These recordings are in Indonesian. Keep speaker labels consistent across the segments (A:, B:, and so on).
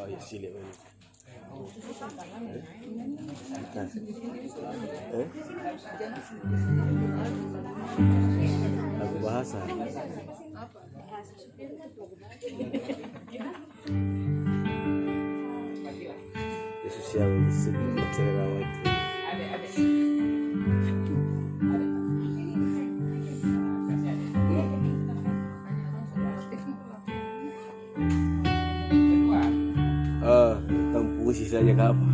A: ya cilik ini. Lagu bahasa. Yesus yang cerewet. Tempuh sisanya ke apa?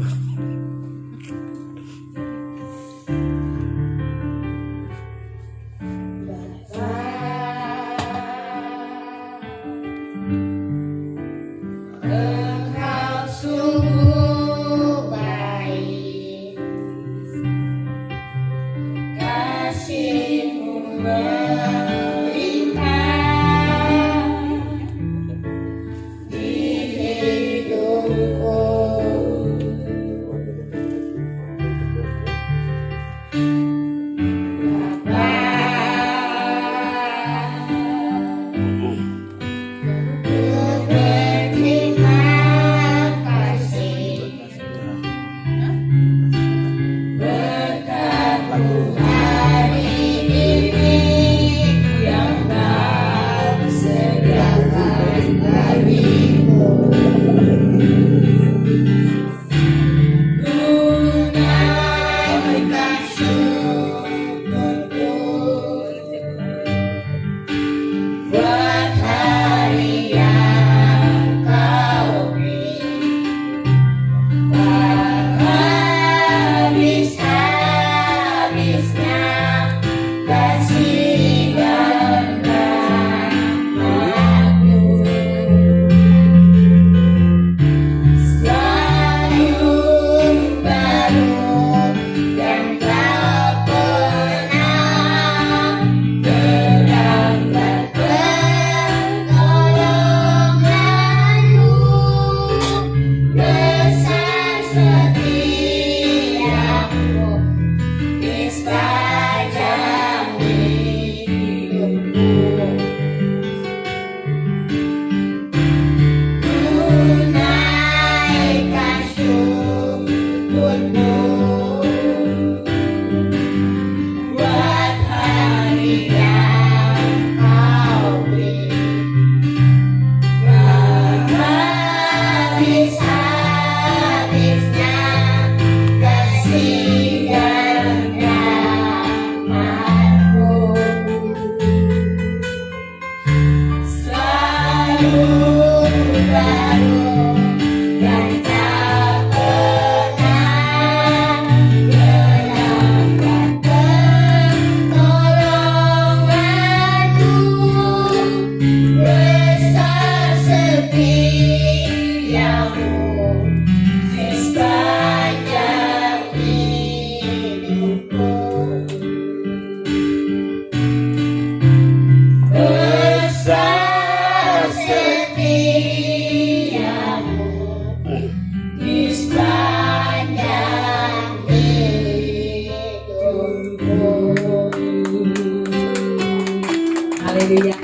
B: Haleluya,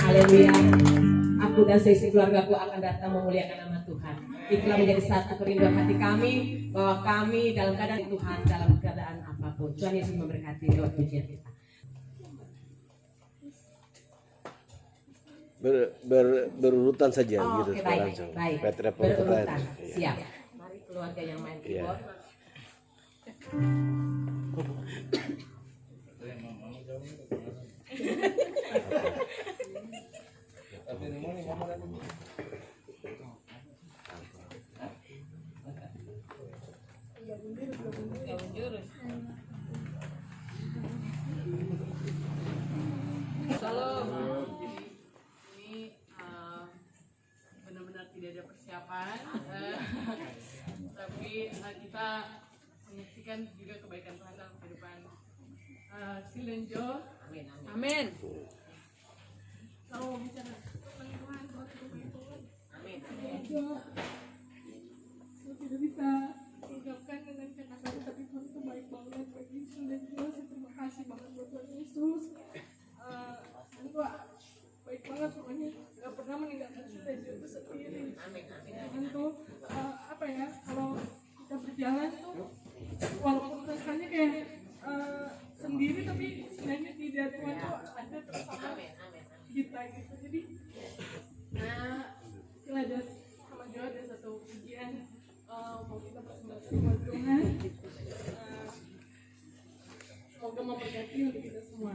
B: haleluya. Aku dan seisi keluargaku akan datang memuliakan nama Tuhan. Itulah menjadi satu kerinduan hati kami, bahwa kami dalam keadaan Tuhan, dalam keadaan apapun. Tuhan Yesus memberkati lewat pujian kita.
A: Berurutan saja gitu.
B: Oke, baik,
A: langsung.
B: baik. Berurutan, siap. Mari keluarga yang main keyboard.
C: Salam. Ini benar-benar tidak ada persiapan, tapi kita menyaksikan juga kebaikan Tuhan dalam kehidupan Sil dan Jo.
B: Amin, amin.
C: Amin. Kalau mau bicara tentang Tuhan, amin. Saya tidak bisa mengungkapkan dengan kata-kata, tapi Tuhan itu baik banget bagi Sil dan Jo. Saya terima kasih banget buat Tuhan Yesus. Tuhan baik banget pokoknya. Gak pernah meninggalkan kita itu sendiri. Tuhan tuh kalau kita berjalan tuh walaupun rasanya kayak sendiri, tapi sebenarnya tidak, Tuhan tuh ada bersama kita gitu. Jadi istilah sama Jo ada satu pujian mau kita persembahkan buat Tuhan. Semoga memberkati untuk kita semua.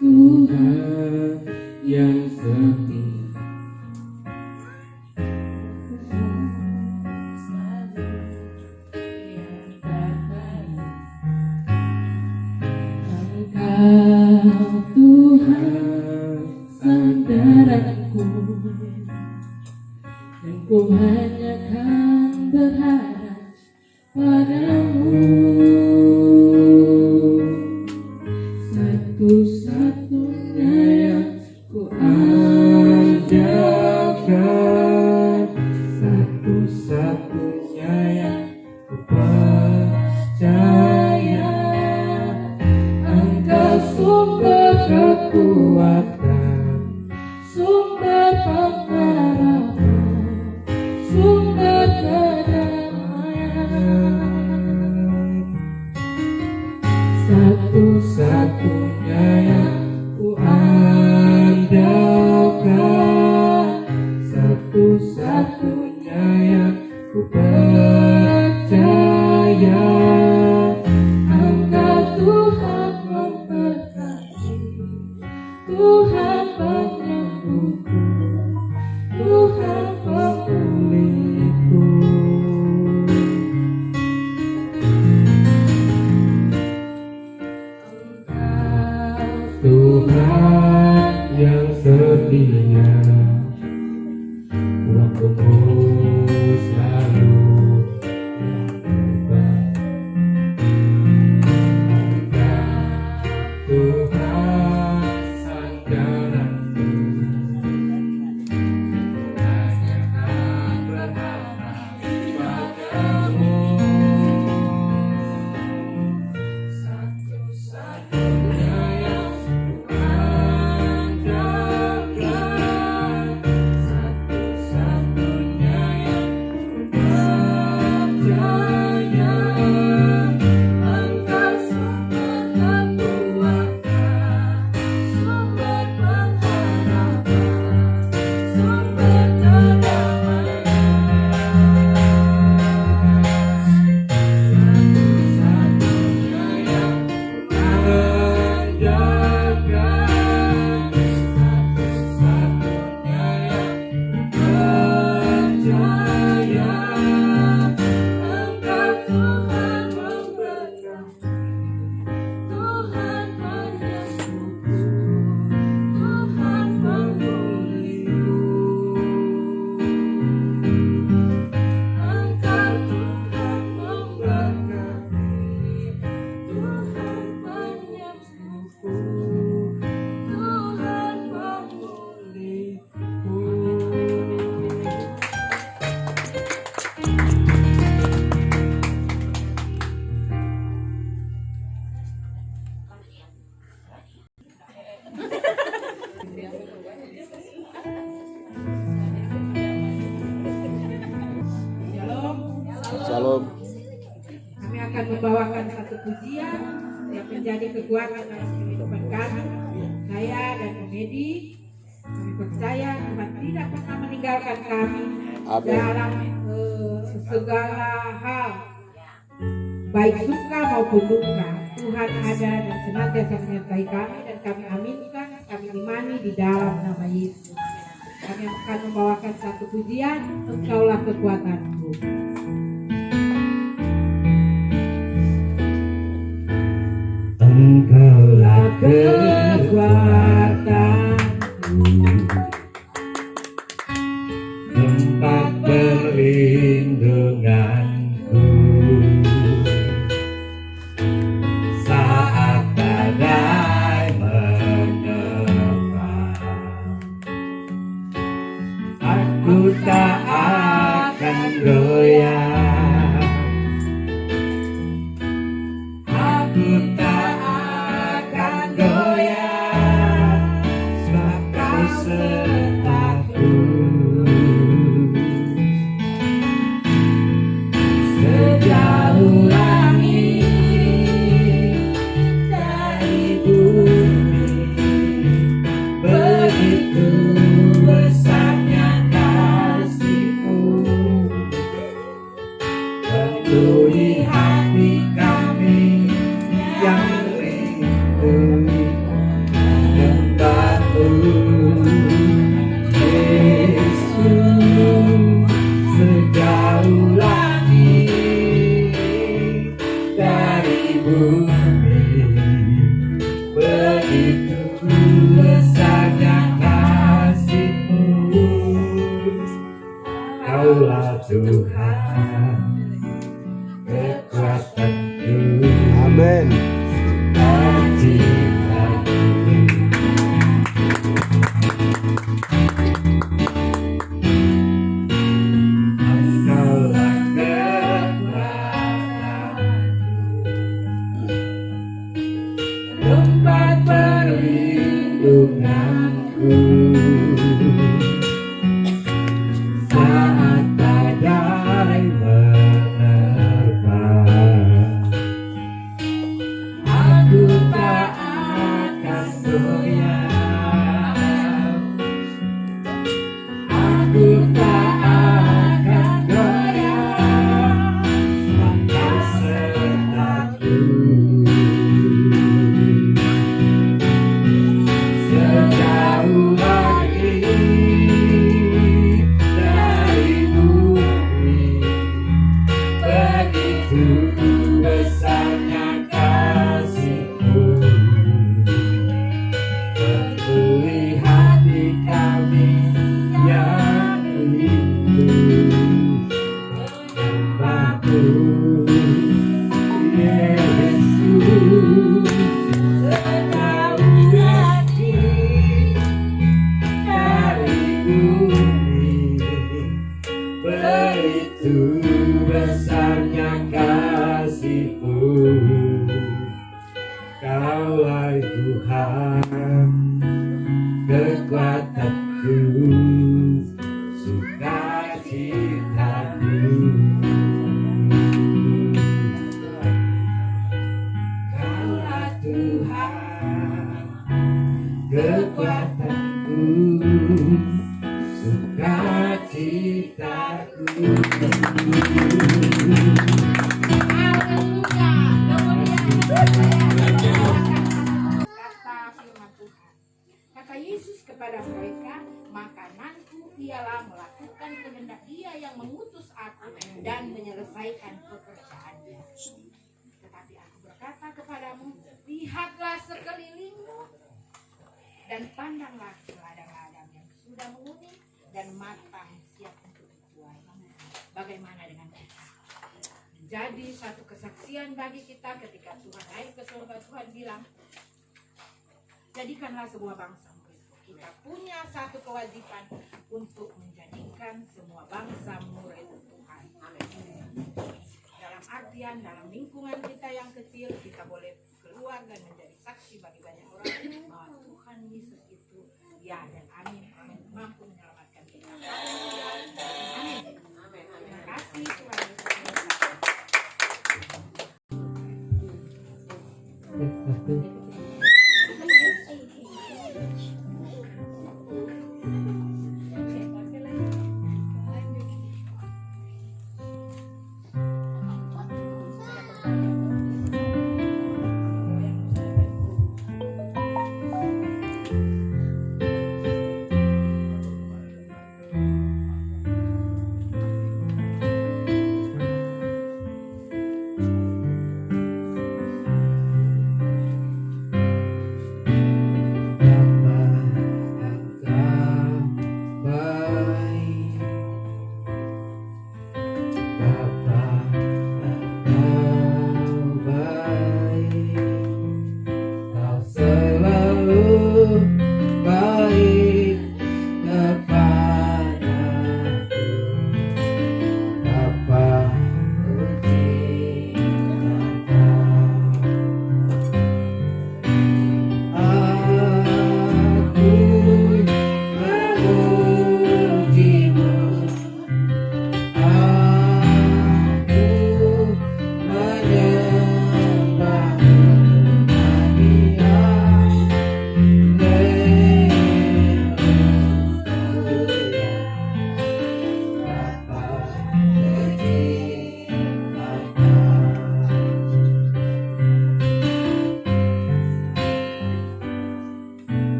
D: Tuhan yang setia, selalu yang terbaik. Engkau Tuhan sandaranku, dan ku hanya kan berharap padamu. Satu-satunya yang ku andalkan, satu-satunya yang ku percaya. Engkau sumber kekuatan, sumber pengharapan, sumber kedamaian. Satu-satunya yang ku andalkan, satu-satunya yang ku percaya. Engkau Tuhan memberkati, Tuhan penyembuhku, Tuhan pemulihku. Tuhan yang setia, waktumu selalu yang terbaik. Engkau Tuhan sandaranku, hanya kan berharap padamu. Satu-satunya yang satu-satunya yang percaya. Engkau sumber kekuatan, sumber pengharapan, sumber kedamaian. Satu-satunya yang andalkan, satu-satunya yang percaya. Engkau Tuhan memberkati, Tuhan penyembuhku, Tuhan pemulihku. Engkau Tuhan memberkati, Tuhan penyembuhku, Tuhan
B: Shalom.
A: Shalom.
B: Kami akan membawakan satu pujian yang menjadi kekuatan dalam kehidupan kami. Saya dan Komedi, kami percaya Tuhan tidak pernah meninggalkan kami
A: Amin.
B: dalam segala hal, baik suka maupun duka. Tuhan ada dan senantiasa menyertai kami, dan kami aminkan, kami imani di dalam nama Yesus. Kami akan membawakan satu pujian, Engkaulah kekuatanku.
D: Engkaulah kekuatanku,
E: sertaku sejauh langit dari bumi, begitu besarnya kasih-Mu, penuhi hati kami yang rindu menyembah-Mu. Yesus, sejauh langit dari bumi, begitu besarnya kasih-Mu. Kaulah Tuhan, kekuatanku,
A: Amin.
E: sukacitaku. Engkaulah kekuatanku, tempat perlindunganku saat badai menerpa. Aku tak akan goyah, aku tak akan goyah, Engkau sertaku. Sejauh langit dari bumi, begitu besarnya kasih-Mu, penuhi hati kami yang rindu menyembah-Mu. Yesus, sejauh langit dari bumi, begitu besarnya kasih-Mu. Kaulah Tuhan, kekuatanku, sukacitaku. Kaulah Tuhan, kekuatanku, sukacitaku.
F: Kata firman Tuhan, kata Yesus kepada mereka, makananku ialah melakukan kehendak Dia yang mengutus aku dan menyelesaikan pekerjaannya. Tetapi aku berkata kepadamu, lihatlah sekelilingmu dan pandanglah ladang-ladang yang sudah menguning dan matang siap untuk dituai. Bagaimana dengan kita? Jadi satu kesaksian bagi kita ketika Tuhan naik ke surga, Tuhan bilang, jadikanlah semua bangsa muridku. Kita punya satu kewajiban untuk menjadikan semua bangsa murid Tuhan. Dalam artian, dalam lingkungan kita yang kecil, kita boleh keluar dan menjadi saksi bagi banyak orang bahwa Tuhan Yesus itu ya dan amin, amin, mampu menyelamatkan kita. Amin. Terima kasih Tuhan Yesus.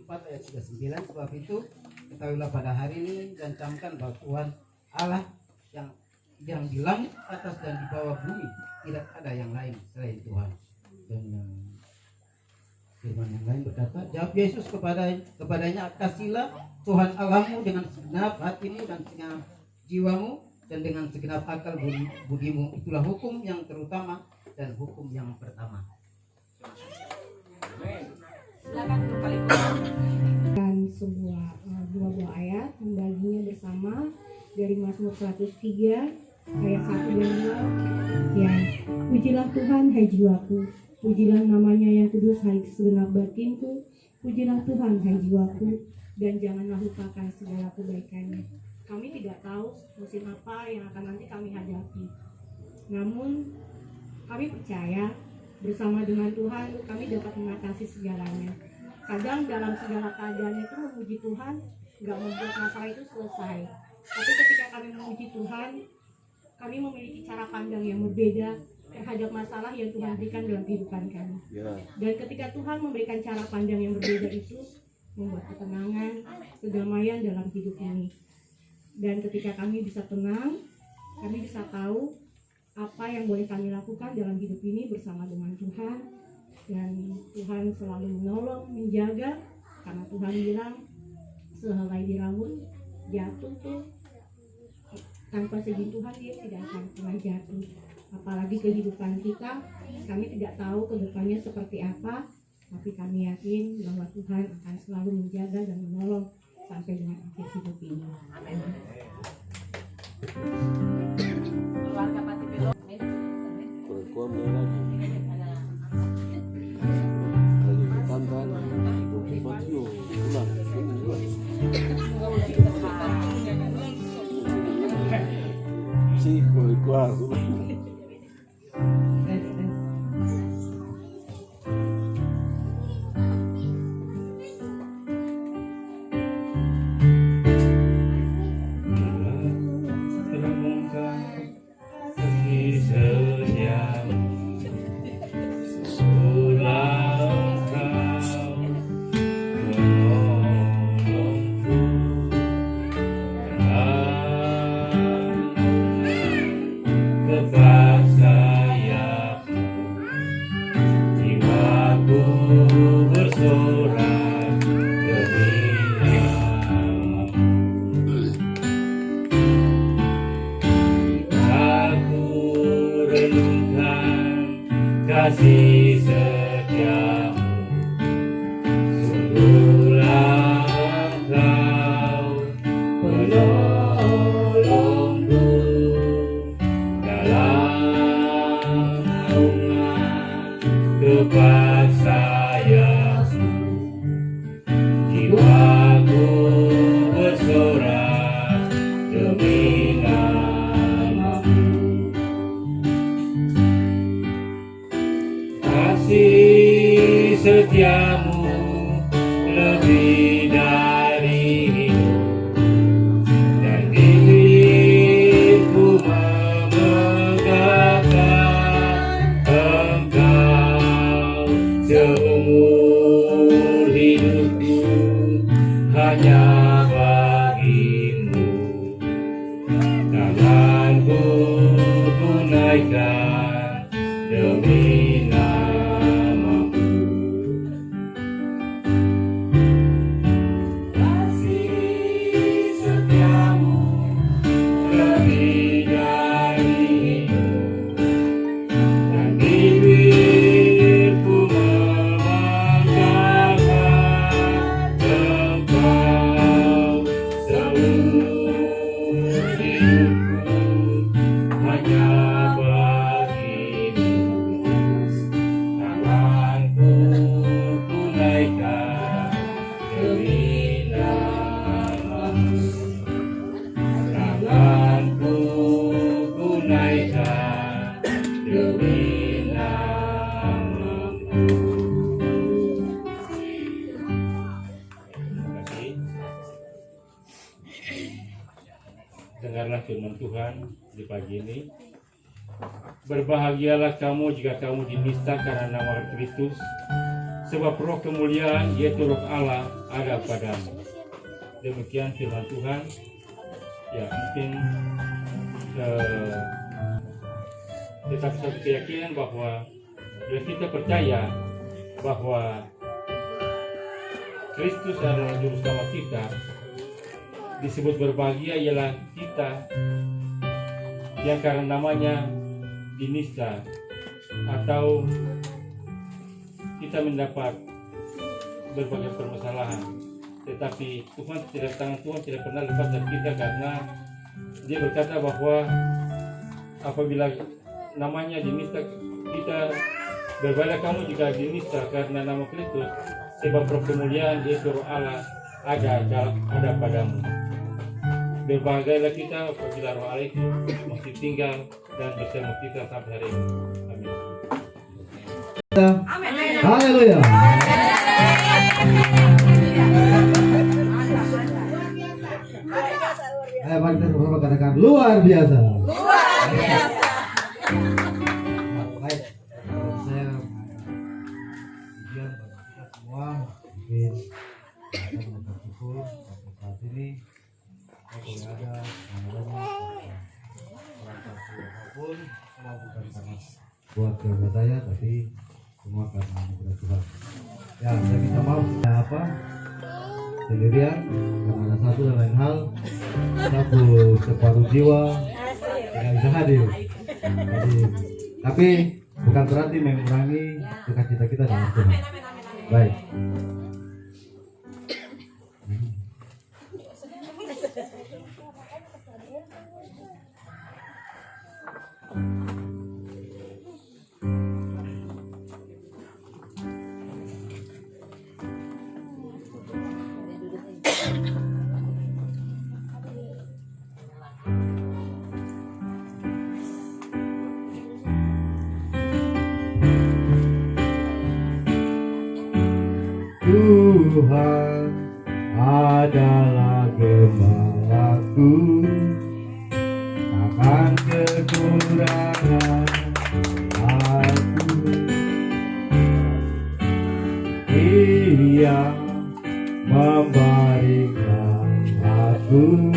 G: 4 ayat 39, sebab itu ketahuilah pada hari ini dan camkan bahwa Tuhan Allah yang di langit atas dan di bawah bumi tidak ada yang lain selain Tuhan. Dan yang firman yang lain berkata, jawab Yesus kepadanya, kasihlah Tuhan Allahmu dengan segenap hatimu dan segenap jiwamu dan dengan segenap akal budimu. Itulah hukum yang terutama dan hukum yang pertama.
B: Silakan kembali.
H: Dan dua buah ayat membaginya bersama dari Mazmur 103 ayat 1 dan 2. Ya, pujilah Tuhan hai jiwaku, pujilah namanya yang kudus hai segenap batinku, pujilah Tuhan hai jiwaku, dan janganlah lupakan segala kebaikannya. Kami tidak tahu musim apa yang akan nanti kami hadapi, namun kami percaya bersama dengan Tuhan kami dapat mengatasi segalanya. Kadang dalam segala keadaan itu memuji Tuhan nggak membuat masalah itu selesai, tapi ketika kami memuji Tuhan, kami memiliki cara pandang yang berbeda terhadap masalah yang Tuhan berikan dalam kehidupan kami. Dan ketika Tuhan memberikan cara pandang yang berbeda itu membuat ketenangan, kedamaian dalam hidup ini. Dan ketika kami bisa tenang, kami bisa tahu apa yang boleh kami lakukan dalam hidup ini bersama dengan Tuhan. Dan Tuhan selalu menolong, menjaga, karena Tuhan bilang sehelai di rambut jatuh tuh tanpa seizin Tuhan dia tidak akan pernah jatuh. Apalagi kehidupan kita, kami tidak tahu kedepannya seperti apa, tapi kami yakin bahwa Tuhan akan selalu menjaga dan menolong sampai dengan akhir hidup ini. Amin.
B: Keluarga Pati Belok.
A: Kurang lagi. Lagi ketantan, Matio, pulang. Si, keluar.
E: Kasih setiamu, sungguhlah Engkau penolongku dalam naungan kepas sayapmu. Jiwaku bersorak demi namamu. Kasih setiamu lebih dari hidup, dan bibirku memegahkan Engkau. Seumur hidupku hanya bagimu, tanganku ku naikkan demi dengarlah firman Tuhan di pagi ini. Berbahagialah kamu jika kamu dinista karena nama Kristus, sebab roh kemuliaan yaitu roh Allah ada padamu. Demikian firman Tuhan. Ya, mungkin tetap satu keyakinan bahwa bila kita percaya bahwa Kristus adalah juru selamat kita, disebut berbahagia ialah kita yang karena namanya dinista atau kita mendapat berbagai permasalahan, tetapi tangan Tuhan tidak pernah lepas dari kita, karena Dia berkata bahwa apabila namanya dinista, kita berbalik kamu jika dinista karena nama Kristus, sebab roh kemuliaan yaitu roh Allah ada padamu. Berbahagialah kita apabila roh Allah itu masih tinggal dan bersama kita sampai hari ini. Amin.
G: Haleluya. Ayo mari kita bersama katakan luar biasa.
D: Luar biasa.
G: Baik, saya ujian bagi kita semua, mungkin kita mengucap syukur sampai saat ini. Kalau boleh ada namanya orang tua apapun, semua bukan karena buat keluarga saya, tapi semua karena anugerah Tuhan. Ya, saya minta maaf saya apa sendirian karena ada satu dan lain hal, satu separuh jiwa tidak bisa hadir. Jadi, tapi bukan berarti mengurangi sukacita kita dalam Tuhan. Baik. Tuhan adalah gembalaku, takkan kekurangan aku. Ia memberikan aku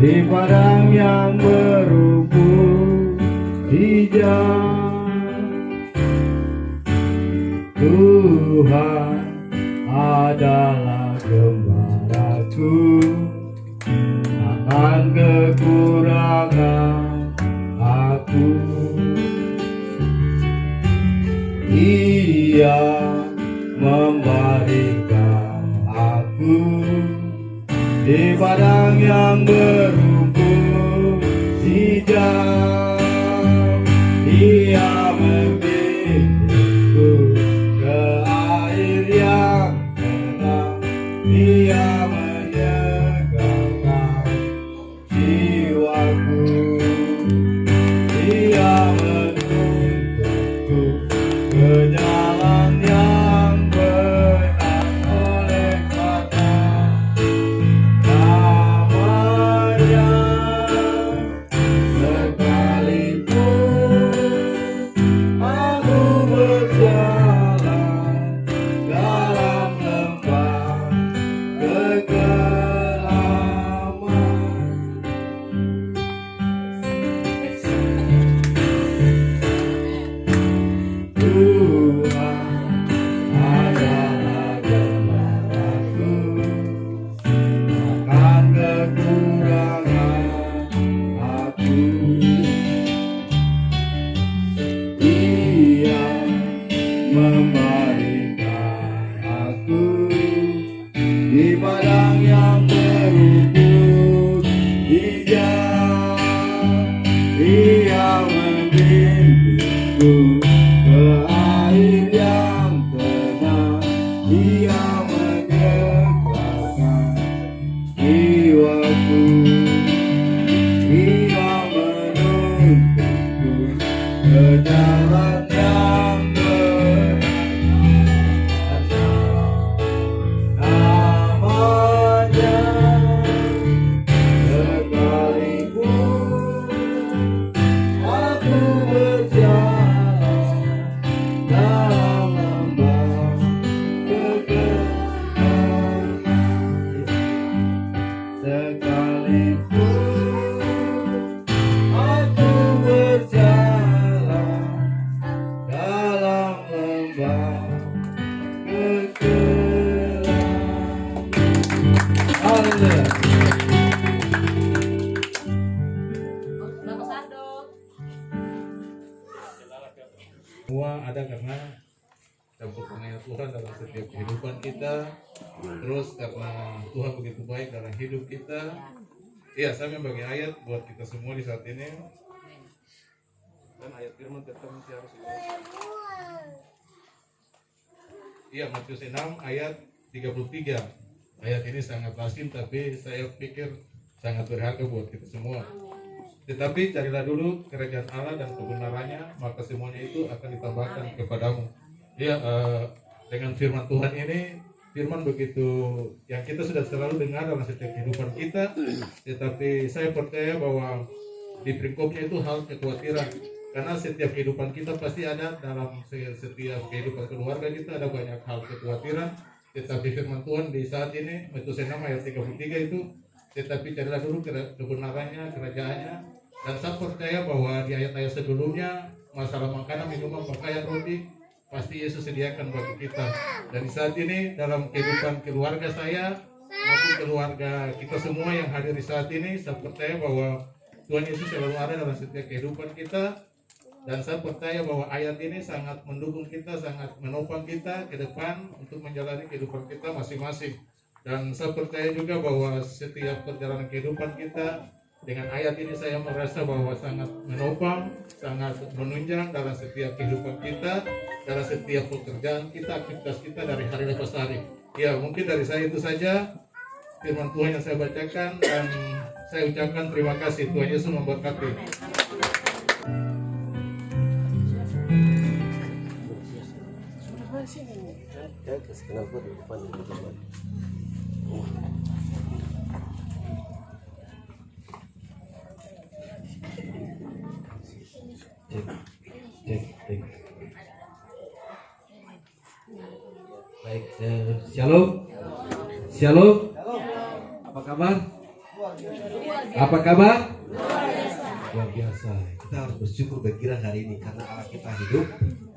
G: di padang yang berumput hijau. Tuhan adalah gembalaku, akan kekurangan aku. Ia memberikan aku di padang yang berumput hijau. Ia membimbingku ke air yang tenang. Ia menyegarkan jiwaku. Ia menuntunku ke jalan yang benar oleh karena namanya. Sekalipun aku berjalan dalam lembah kegelapan, Tuhan adalah gembalaku, akan kekurangan aku. Ia memberikan aku di padang yang berumput hijau. Ia membimbingku ke air yang tenang. Ia menyegarkan jiwaku. Ia menuntunku ke jalan yang benar. Namanya. Sekalipun aku berjalan dalam lembah
I: Tuhan kita. Terus karena Tuhan begitu baik dalam hidup kita. Iya, saya membagi ayat buat kita semua di saat ini. Dan ayat firman tetap mesti harus Iya, Matius 6 ayat 33. Ayat ini sangat asing tapi saya pikir sangat berharga buat kita semua. Tetapi carilah dulu kerajaan Allah dan kebenarannya, maka semuanya itu akan ditambahkan kepadamu. Ya, dengan firman Tuhan ini, firman begitu yang kita sudah selalu dengar dalam setiap kehidupan kita, tetapi saya percaya bahwa di perikopnya itu hal kekhawatiran. Karena setiap kehidupan kita pasti ada, dalam setiap kehidupan keluarga kita ada banyak hal kekhawatiran. Tetapi firman Tuhan di saat ini, Matius 6 ayat 33 itu, tetapi carilah dulu kebenarannya, kerajaannya. Dan saya percaya bahwa di ayat-ayat sebelumnya, masalah makanan, minuman, pakaian, roti, pasti Yesus sediakan bagi kita. Dan di saat ini dalam kehidupan keluarga saya maupun keluarga kita semua yang hadir di saat ini, saya percaya bahwa Tuhan Yesus selalu ada dalam setiap kehidupan kita. Dan saya percaya bahwa ayat ini sangat mendukung kita, sangat menopang kita ke depan untuk menjalani kehidupan kita masing-masing. Dan saya percaya juga bahwa setiap perjalanan kehidupan kita, dengan ayat ini saya merasa bahwa sangat menopang, sangat menunjang dalam setiap kehidupan kita, dalam setiap pekerjaan kita, aktivitas kita dari hari lepas hari. Ya, mungkin dari saya itu saja firman Tuhan yang saya bacakan, dan saya ucapkan terima kasih. Tuhan Yesus memberkati.
A: Ya, kenapa di depan di depan.
G: Cek. Baik, shalom. Apa kabar? Apa kabar? Luar biasa. Kita harus bersyukur berkira hari ini karena Allah kita hidup,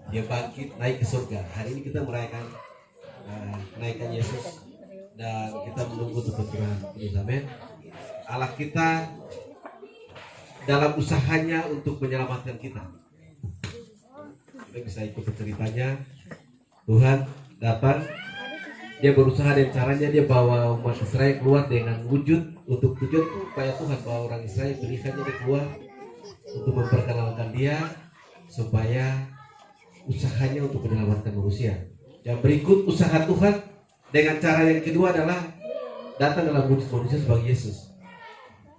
G: Dia bangkit naik ke surga. Hari ini kita merayakan kenaikan Yesus dan kita menunggu untuk berkira. Amin. Allah kita dalam usahanya untuk menyelamatkan kita. Kita bisa ikut ceritanya. Tuhan datang, dia berusaha dengan caranya dia bawa umat Israel keluar dengan wujud untuk tujuan supaya Tuhan bawa orang Israel berikannya dia keluar untuk memperkenalkan dia supaya usahanya untuk menyelamatkan manusia. Yang berikut usaha Tuhan dengan cara yang kedua adalah datang dalam wujud manusia sebagai Yesus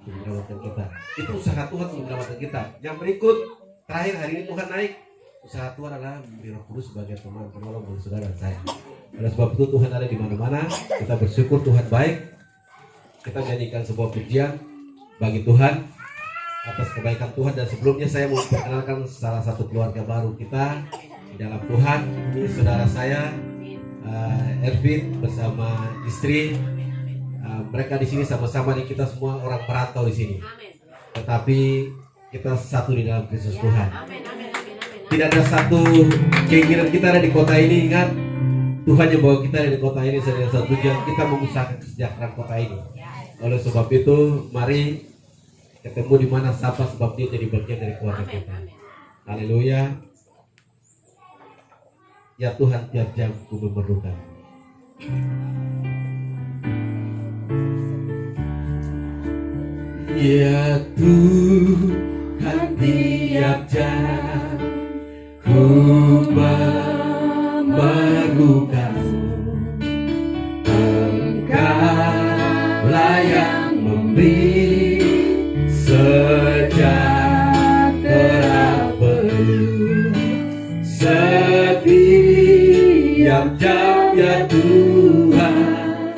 G: untuk menyelamatkan kita. Itu usaha Tuhan untuk menyelamatkan kita. Yang berikut terakhir hari ini Tuhan naik. Usaha Tuhan adalah memberi Roh Kudus sebagai teman penolong bagi saudara dan saya. Oleh sebab itu Tuhan ada di mana-mana. Kita bersyukur Tuhan baik. Kita nyanyikan sebuah pujian bagi Tuhan atas kebaikan Tuhan. Dan sebelumnya saya mau perkenalkan salah satu keluarga baru kita di dalam Tuhan. Ini saudara saya Ervin bersama istri. Mereka di sini sama-sama nih, kita semua orang perantau di sini. Tetapi kita satu di dalam Kristus Tuhan. Tidak ada satu keinginan kita ada di kota ini. Ingat, Tuhan yang bawa kita dari kota ini dengan satu tujuan, kita mengusahakan kesejahteraan kota ini. Oleh sebab itu, mari ketemu di mana sapa sebab dia jadi bagian dari keluarga kita. Haleluya. Ya Tuhan, tiap jam ku memerlukan. Ya Tuhan, tiap jam ku memerlukan-Mu. Engkaulah yang memberi sejahtera penuh setiap jam, ya Tuhan.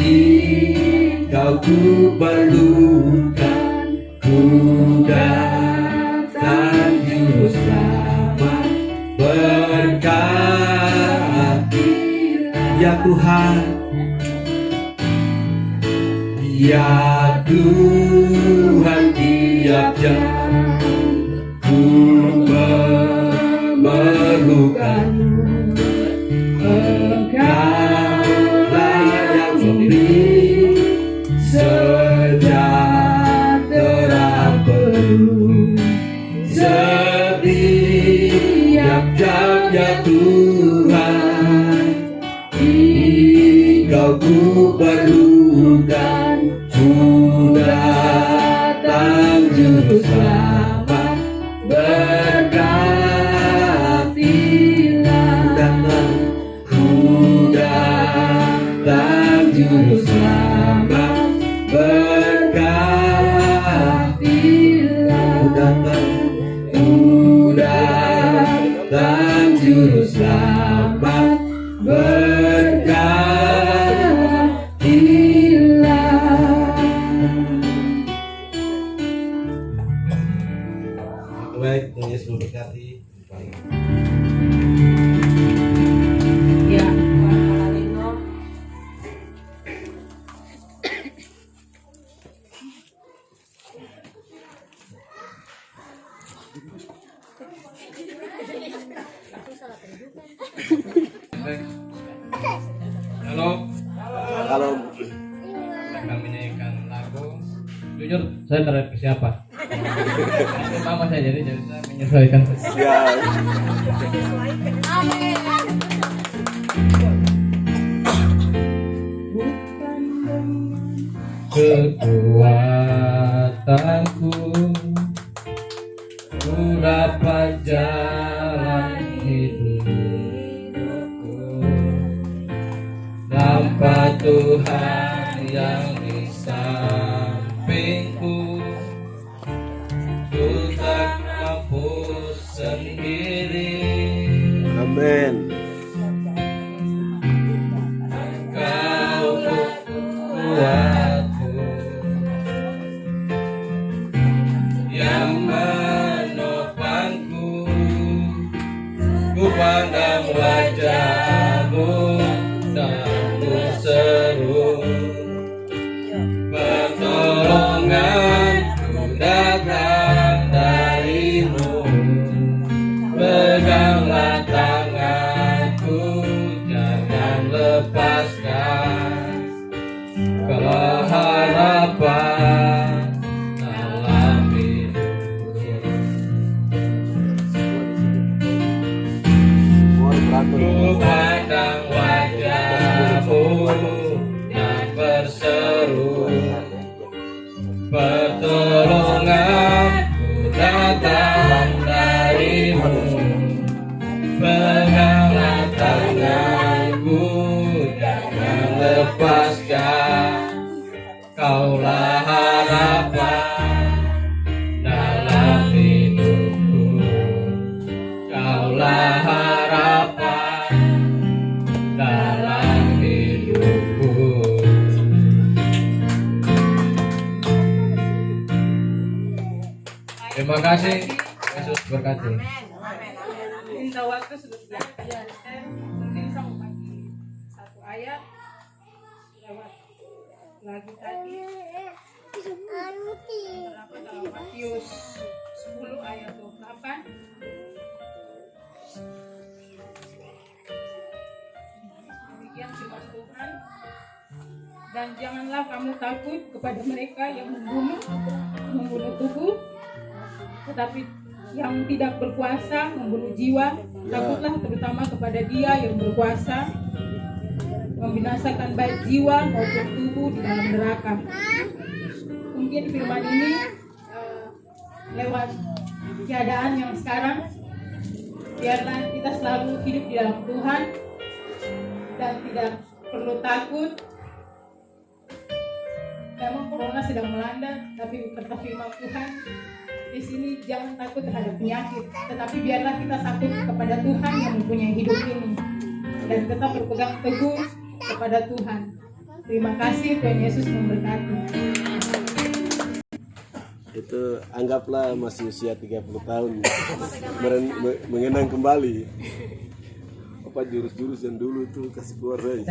G: Engkau ku perlukan, ku datang juru selamat, berkati ya Tuhan. Ya Tuhan, tiap jam ku memerlukan-Mu. Engkaulah yang memberi sejahtera penuh setiap jam, ya Tuhan.
J: Kau ku perlukan, ku datang juru selamat, berkatilah. Ku datang juru selamat, berkatilah. Ku datang juru selamat,
A: Baik, Tuhan Yesus memberkati.
B: Ya, Tuhan Halalino.
J: Halo,
A: Kalau
J: akan menyanyikan lagu. Jujur, saya terhadap siapa? Pertama saya jadi saya menyesuaikan.
A: ya,
J: Kekuatanku, ku dapat jalan hidupku tanpa Tuhan yang di sampingku. Ku tak mampu sendiri.
A: amin.
J: Kau kuatku yang menopangku. Ku pandang wajahmu dan ku seru, pertolonganku datang darimu. Peganglah tanganku, jangan lepaskan. Kaulah harapan dalam hidupku. Ku pandang wajahmu dan berseru, pertolonganku datang darimu. Peganglah tanganku, jangan lepaskan. Kaulah harapan dalam hidupku. Kaulah harapan dalam hidupku. Terima kasih. Yesus berkati.
C: Minta waktu sudah saya mungkin sama bagi satu ayat lewat lagi tadi berapa dalam Matius 10 ayat 28. Demikian firman Tuhan. Dan janganlah kamu takut kepada mereka yang membunuh tubuh, tetapi yang tidak berkuasa membunuh jiwa. Takutlah terutama kepada Dia yang berkuasa membinasakan baik jiwa maupun tubuh di dalam neraka. Mungkin firman ini lewat keadaan yang sekarang, biarlah kita selalu hidup di dalam Tuhan dan tidak perlu takut. Memang corona sedang melanda, tapi kata firman Tuhan di sini jangan takut terhadap penyakit, tetapi biarlah kita takut kepada Tuhan yang mempunyai hidup ini dan tetap berpegang teguh kepada Tuhan. Terima kasih, Tuhan Yesus memberkati.
A: Itu anggaplah masih usia 30 tahun mengenang kembali apa jurus-jurus yang dulu tuh kasih keluar saja.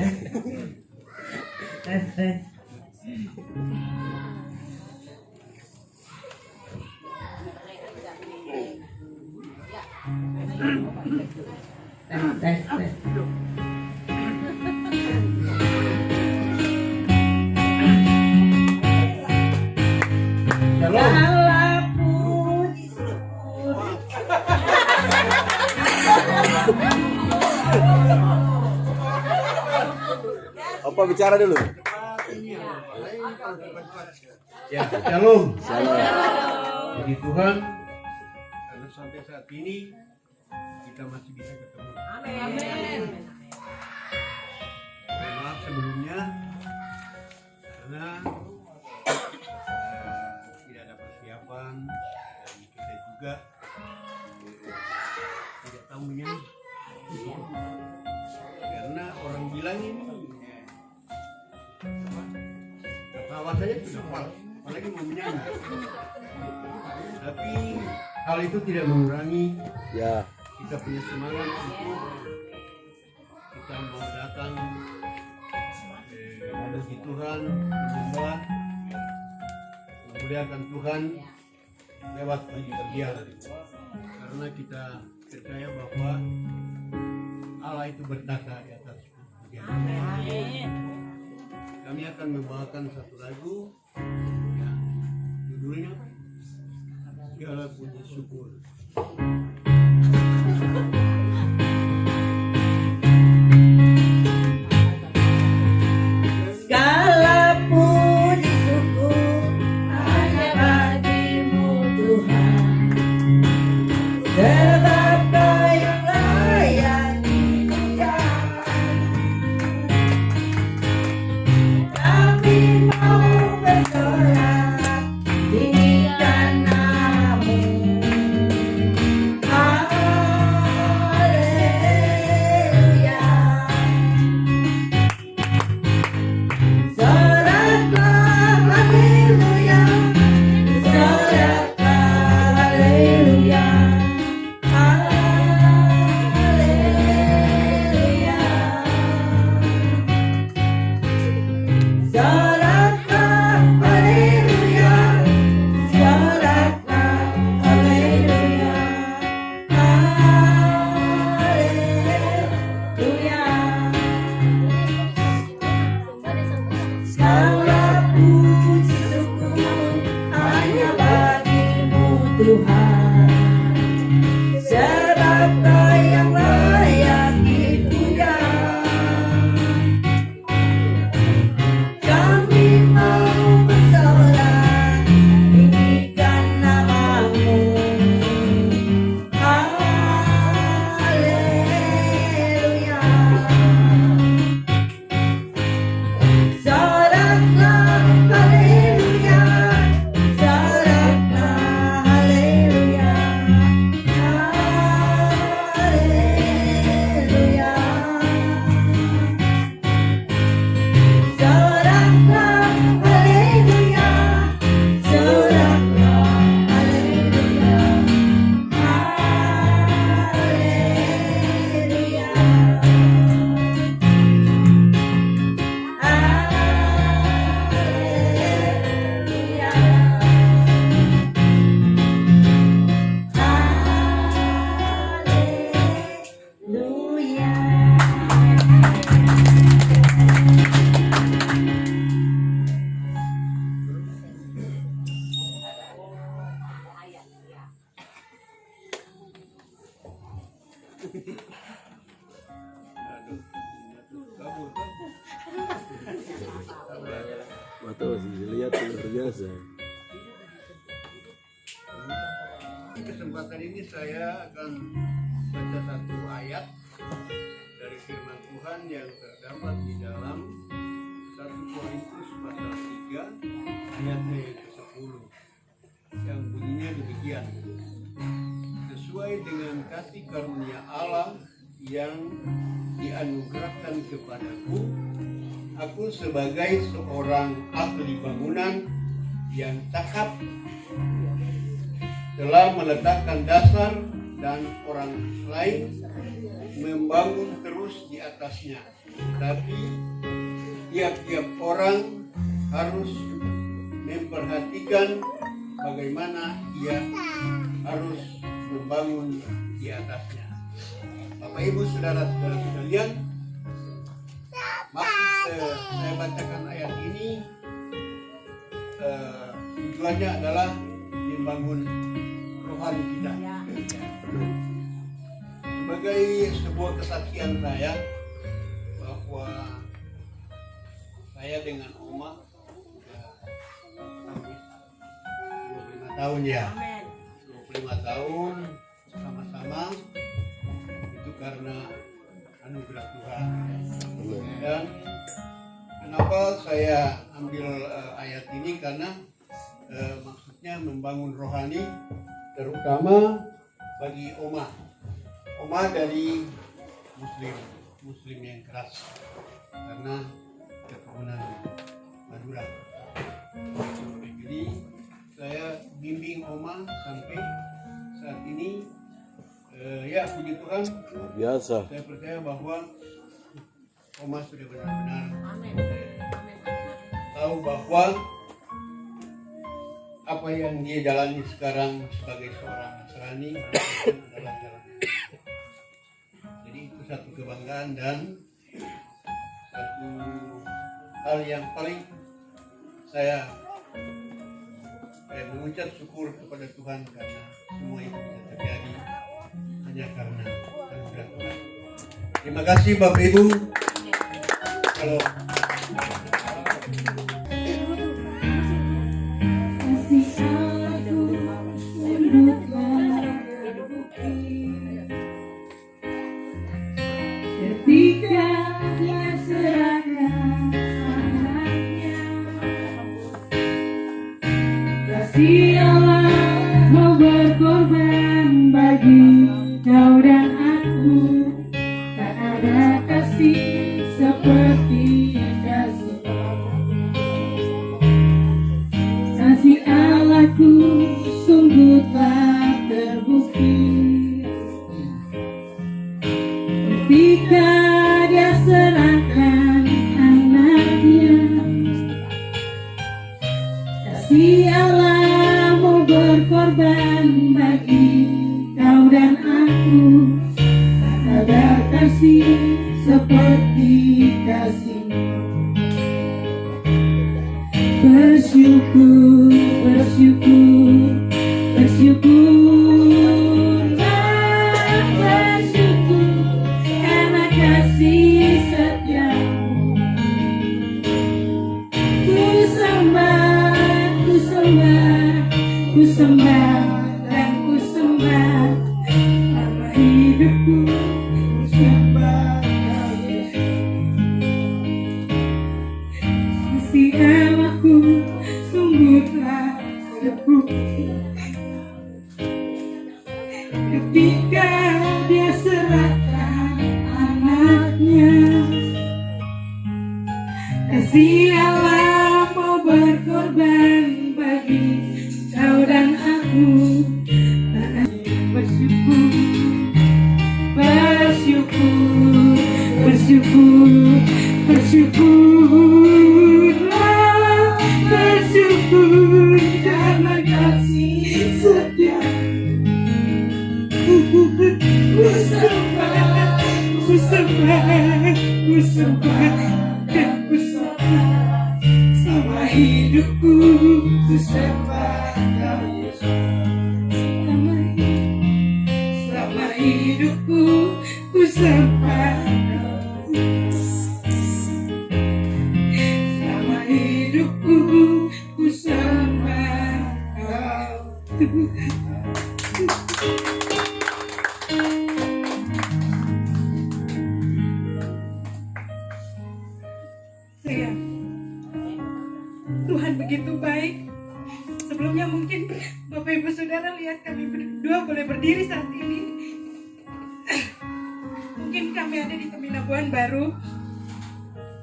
A: Opa bicara dulu.
I: Ya, shalom.
A: Shalom.
I: Puji Tuhan, karena sampai saat ini kita masih bisa ketemu.
B: Amin.
I: Maaf sebelumnya karena tidak ada persiapan dan kita juga tidak tahu menyanyi. Karena orang bilang ini ketawa saja sudah malas, apalagi mau menyanyi. Tapi hal itu tidak mengurangi
A: Ya.
I: kita punya semangat untuk kita mau datang puji Tuhan, menyembah, memuliakan Tuhan lewat puji terbiar. Karena kita percaya bahwa Allah itu bertata di atas pujian. Kami akan membawakan satu lagu yang judulnya Segala Puji Syukur.
D: Segala puji syukur hanya bagimu Tuhan, sebab Kau yang layak dipuja. Kami mau bersorak tinggikan nama-Mu. Haleluya. Soraklah haleluya, soraklah haleluya, haleluya. Soraklah haleluya, soraklah haleluya, haleluya. Segala puji syukur hanya bagimu Tuhan, sebab Kau yang layak dipuja. Kami mau bersorak tinggikan nama-Mu. Haleluya. Soraklah haleluya, soraklah haleluya, haleluya. Soraklah haleluya, soraklah haleluya,
A: Mata masih lihat luar biasa.
I: Di kesempatan ini saya akan baca satu ayat dari firman Tuhan yang terdapat di dalam 1 Korintus pasal 3 ayatnya yang ke-10 yang bunyinya demikian: sesuai dengan kasih karunia Allah yang dianugerahkan kepadaku, aku sebagai seorang ahli bangunan yang cakap telah meletakkan dasar dan orang lain membangun terus di atasnya. Tapi tiap-tiap orang harus memperhatikan bagaimana ia harus membangun di atasnya. Bapak Ibu saudara-saudara sekalian, maksud saya bacakan ayat ini tujuannya adalah membangun rohani kita. Sebagai sebuah kesaksian saya bahwa
K: saya dengan Oma sudah habis 25 tahun ya. 25 tahun sama-sama itu karena anugerah Tuhan. Dan kenapa saya ambil ayat ini karena maksudnya membangun rohani terutama bagi Oma. Oma dari muslim yang keras karena keturunan Madura. Jadi saya bimbing Oma sampai saat ini ya puji Tuhan
A: Luar biasa.
K: saya percaya bahwa Oma sudah benar-benar tahu bahwa apa yang dia jalani sekarang sebagai seorang Nasrani adalah jalan. Jadi itu satu kebanggaan dan satu hal yang paling saya mengucap syukur kepada Tuhan karena semua itu bisa terjadi hanya karena anugerah Tuhan. Terima kasih Bapak Ibu. Kalau
D: ketika dia serahkan anaknya, kasih Allah mau berkorban bagi kau dan aku. Tak ada kasih seperti kasih Allahku sungguh telah terbukti. Ketika dia serahkan anaknya, kasih Allah mau berkorban bagi kau dan aku. Tak ada kasih seperti kasih-Mu. Bersyukur, bersyukur, bersyukurlah, bersyukur karena kasih setia-Mu. Ku sembah, ku sembah, ku sembah dan ku sembah selama hidupku. Ku sembah Kau Yesus. Kasih Allahku sungguh telah terbukti. Ketika dia serahkan anaknya, kasih Allah mau berkorban bagi kau dan aku. Bersyukur, bersyukur, bersyukur, bersyukurlah, bersyukur karena kasih setia. Ku sembah, ku sembah, ku sembah dan ku sembah sama hidupku. Ku sembah Kau Yesus selama hidupku. Ku sembah Kau selama hidupku. Ku sembah Kau. Sayang, Tuhan begitu baik. Sebelumnya mungkin Bapak Ibu Saudara lihat kami berdua boleh berdiri saat ini. Mungkin kami ada di Teminabuan Baru.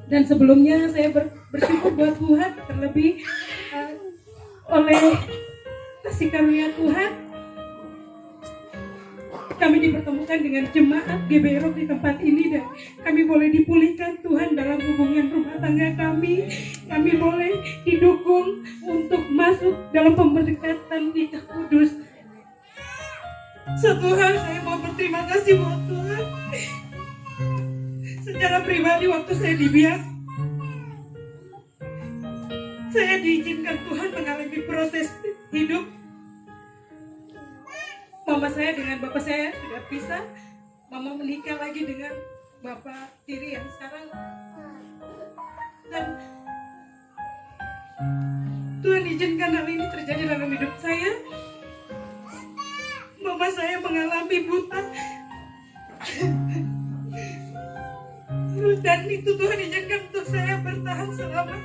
D: Dan sebelumnya saya bersyukur buat Tuhan, terlebih oleh kasih karunia Tuhan kami dipertemukan dengan jemaat GBRO di tempat ini dan kami boleh dipulihkan Tuhan dalam hubungan rumah tangga kami. Kami boleh didukung untuk masuk dalam pemberkatan nikah kudus. Satu hal saya mau berterima kasih buat Tuhan. Secara pribadi waktu saya di Biak, saya diizinkan Tuhan mengalami proses hidup. Mama saya dengan bapak saya sudah pisah. Mama menikah lagi dengan bapak tiri yang sekarang. Dan Tuhan izinkan hal ini terjadi dalam hidup saya. Mama saya mengalami buta. Dan itu Tuhan izinkan untuk saya bertahan selama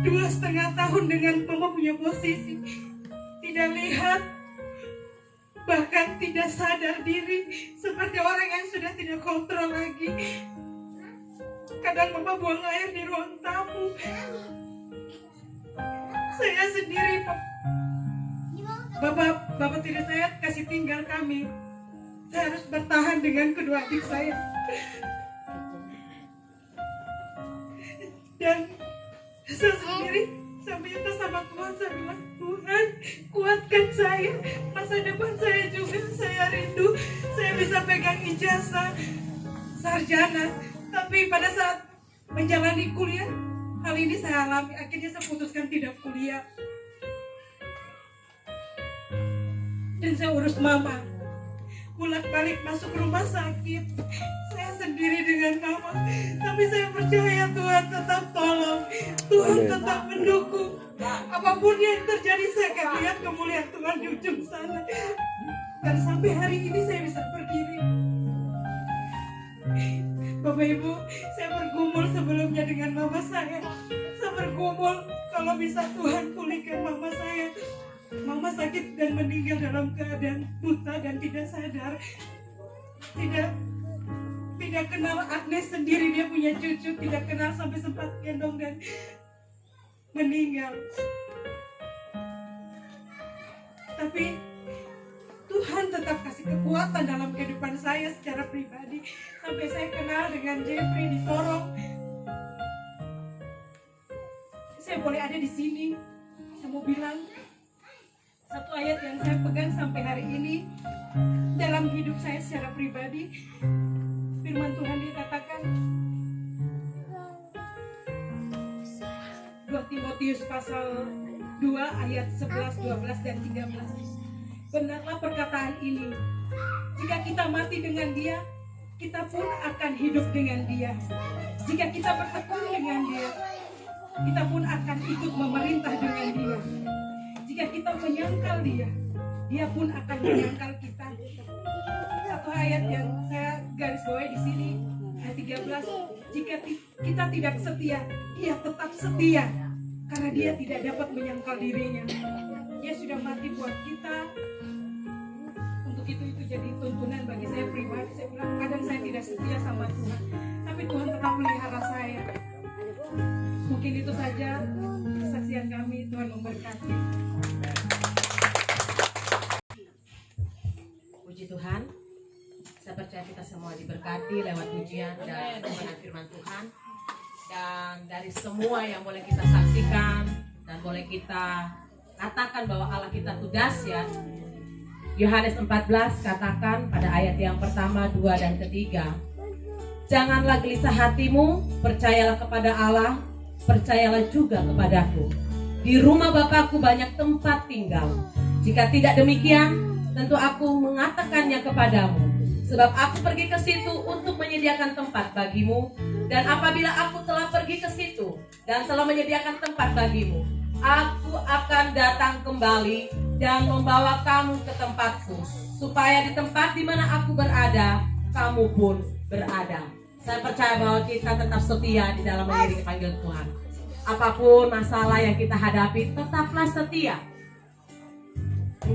D: 2,5 tahun dengan mama punya posisi tidak lihat, bahkan tidak sadar diri, seperti orang yang sudah tidak kontrol lagi. Kadang mama buang air di ruang tamu. Saya sendiri, bapak tiri saya kasih tinggal kami. Saya harus bertahan dengan kedua adik saya. Dan saya sendiri, saya minta sama Tuhan, saya bilang, Tuhan kuatkan saya, masa depan saya juga, saya rindu, saya bisa pegang ijazah sarjana. Tapi pada saat menjalani kuliah, hal ini saya alami, akhirnya saya putuskan tidak kuliah. Dan saya urus mama, bolak-balik masuk rumah sakit, saya sendiri dengan mama. Tapi saya percaya Tuhan tetap tolong, Tuhan tetap mendukung. Apapun yang terjadi, saya akan lihat kemuliaan Tuhan di ujung sana. Dan sampai hari ini saya bisa berdiri. Bapak Ibu, saya bergumul sebelumnya dengan mama saya. Saya bergumul kalau bisa Tuhan pulihkan mama saya. Mama sakit dan meninggal dalam keadaan buta dan tidak sadar. Tidak kenal Agnes sendiri, dia punya cucu, tidak kenal sampai sempat gendong dan meninggal. Tapi Tuhan tetap kasih kekuatan dalam kehidupan saya secara pribadi. Sampai saya kenal dengan Jeffrey di Sorong. Saya boleh ada di sini. Saya mau bilang satu ayat yang saya pegang sampai hari ini dalam hidup saya secara pribadi. Firman Tuhan dikatakan 2 Timotius pasal 2 ayat 11, 12 dan 13. Benarlah perkataan ini, jika kita mati dengan Dia, kita pun akan hidup dengan Dia. Jika kita bertekun dengan Dia, kita pun akan ikut memerintah dengan Dia. Jika kita menyangkal Dia, Dia pun akan menyangkal kita. Satu ayat yang saya garis bawahi di sini, ayat 13. Jika kita tidak setia, Dia tetap setia, karena Dia tidak dapat menyangkal dirinya. Dia sudah mati buat kita. Untuk itu jadi tuntunan bagi saya pribadi. Saya bilang kadang saya tidak setia sama Tuhan, tapi Tuhan tetap melihara saya. Mungkin itu saja kesaksian kami. Tuhan memberkati.
B: Puji Tuhan, saya percaya kita semua diberkati lewat pujian dan kebenaran firman Tuhan. Dan dari semua yang boleh kita saksikan dan boleh kita katakan bahwa Allah kita itu dahsyat. Yohanes 14 katakan pada ayat yang pertama, 2 dan ketiga, janganlah gelisah hatimu, percayalah kepada Allah, percayalah juga kepadaku. Di rumah Bapakku banyak tempat tinggal. Jika tidak demikian, tentu aku mengatakannya kepadamu. Sebab aku pergi ke situ untuk menyediakan tempat bagimu. Dan apabila aku telah pergi ke situ dan telah menyediakan tempat bagimu, aku akan datang kembali dan membawa kamu ke tempatku, supaya di tempat di mana aku berada, kamu pun berada. Saya percaya bahwa kita tetap setia di dalam mengiringi panggilan Tuhan. Apapun masalah yang kita hadapi, tetaplah setia.